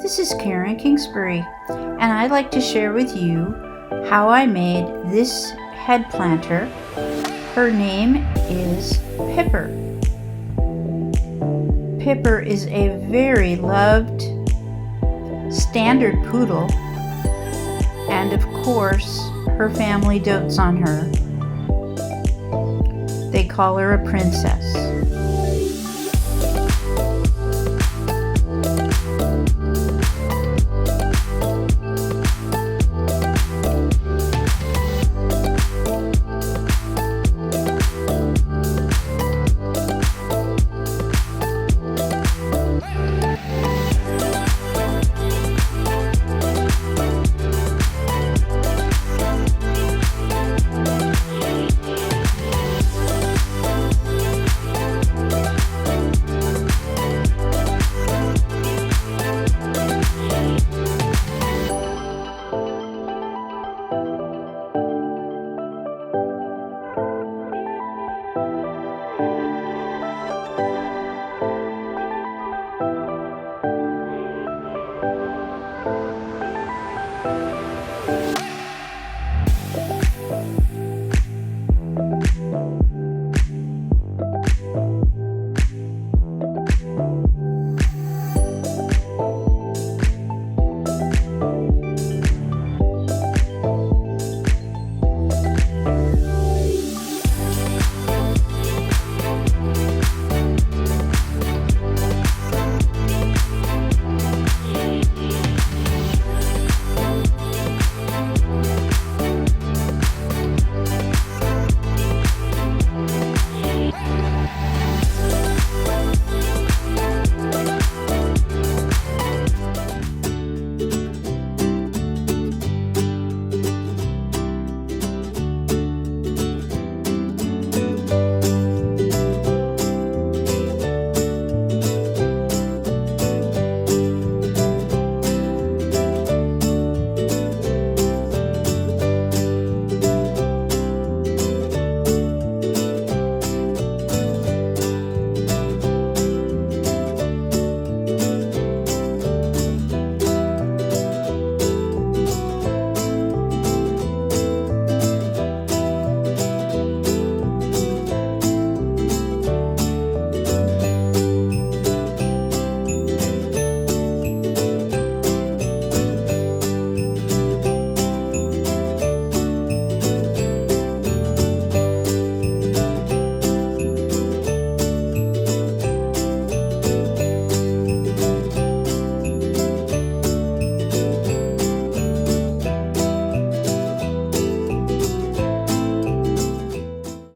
This is Karen Kingsbury, and I'd like to share with you how I made this head planter. Her name is Pipper. Pipper is a very loved standard poodle, and of course her family dotes on her. They call her a princess.